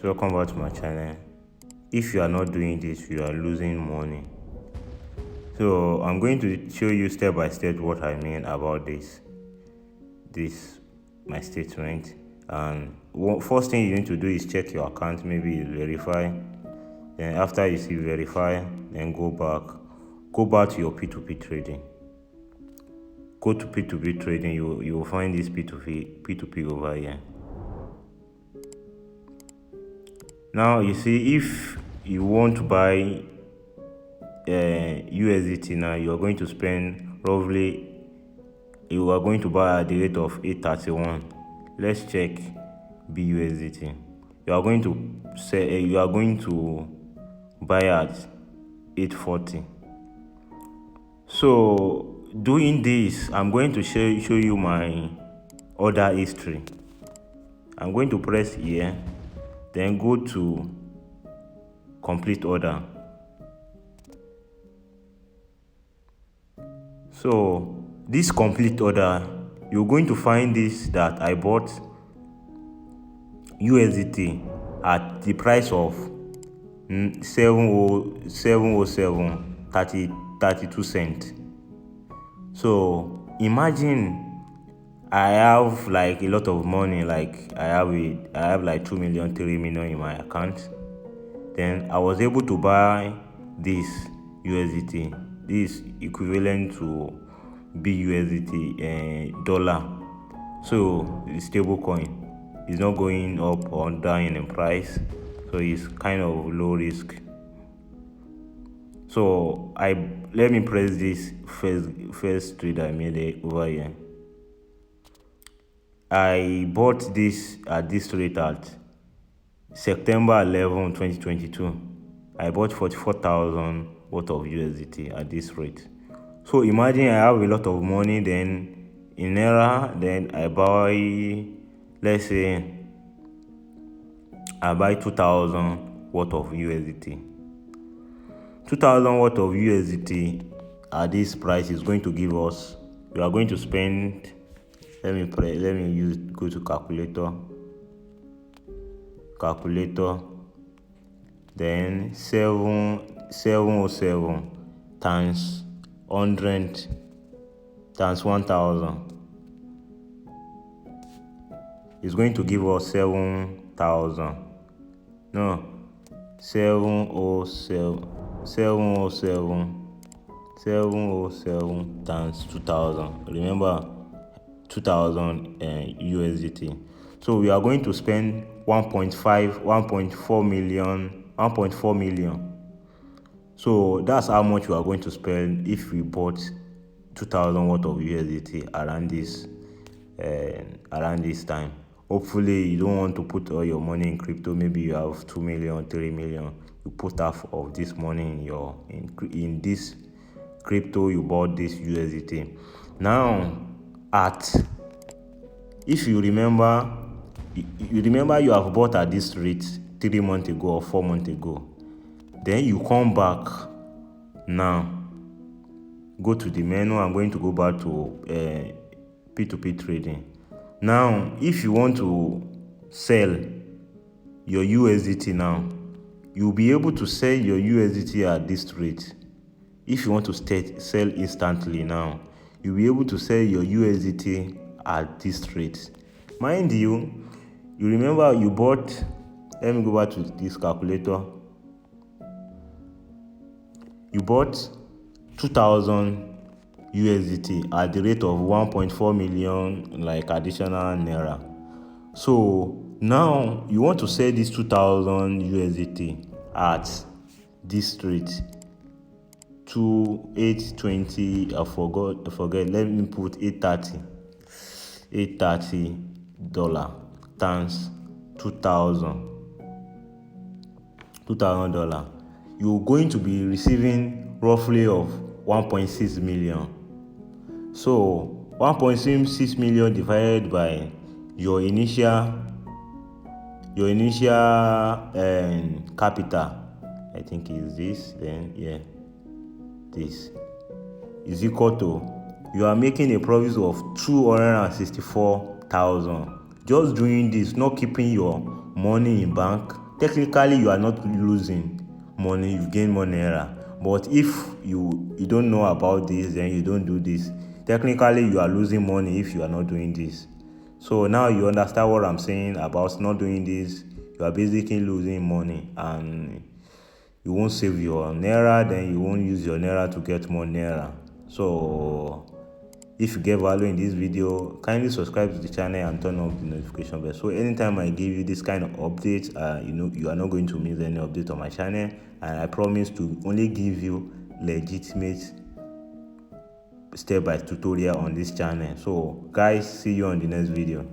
So welcome back to my channel. If you are not doing this, you are losing money. So I'm going to show you step by step what I mean about this my statement. And first thing you need to do is check your account, maybe you verify. Then after you see verify, then go back to your P2P trading. Go to P2P trading, you will find this P2P over here. Now you see, if you want to buy USDT now, you are going to spend roughly, you are going to buy at the rate of 831. Let's check BUSDT. You are going to buy at 840. So doing this, I'm going to show you my order history. I'm going to press here, then go to complete order. So this complete order, you're going to find this that I bought USDT at the price of 707.32 cents. So imagine I have like a lot of money, like I have like 2 million, 3 million in my account. Then I was able to buy this USDT. This is equivalent to BUSDT dollar. So the stable coin is not going up or down in price, so it's kind of low risk. So let me press this first trade I made over here. I bought this at this rate at September 11, 2022. I bought 44,000 worth of USDT at this rate. So imagine I have a lot of money, then in Naira, then I buy, let's say, I buy 2,000 worth of USDT. 2,000 worth of USDT at this price is going to give us, we are going to spend, go to calculator, then 707 times 100 times 1,000 is going to give us 707 times 2,000. Remember, 2,000 USDT. So we are going to spend 1.4 million. So that's how much we are going to spend if we bought 2,000 worth of USDT around this time. Hopefully you don't want to put all your money in crypto. Maybe you have 2 million, 3 million. You put half of this money in this crypto. You bought this USDT. Now, if you remember, you have bought at this rate 3 months ago or 4 months ago. Then you come back now. Go to the menu. I'm going to go back to P2P trading. Now, if you want to sell your USDT now, you'll be able to sell your USDT at this rate. If you want to sell instantly now, you'll be able to sell your USDT at this rate. Mind you, you remember you bought, let me go back to this calculator. You bought 2,000 USDT at the rate of 1.4 million, like additional Naira. So now you want to sell this 2,000 USDT at this rate, 820. I forget. Let me put 830 dollar times 2,000 $2,000. You're going to be receiving roughly of 1.6 million. So 1.6 million divided by your initial capital, I think is this, then this is equal to, you are making a profit of 264,000 just doing this, not keeping your money in bank, technically you are not losing money, you gain more naira. But if you don't know about this, then you don't do this, technically you are losing money if you are not doing this. So now you understand what I'm saying about not doing this. You are basically losing money, and you won't save your naira, then you won't use your naira to get more naira. So if you get value in this video, kindly subscribe to the channel and turn on the notification bell. So anytime I give you this kind of updates, you are not going to miss any update on my channel, and I promise to only give you legitimate step by tutorial on this channel. So guys, see you on the next video.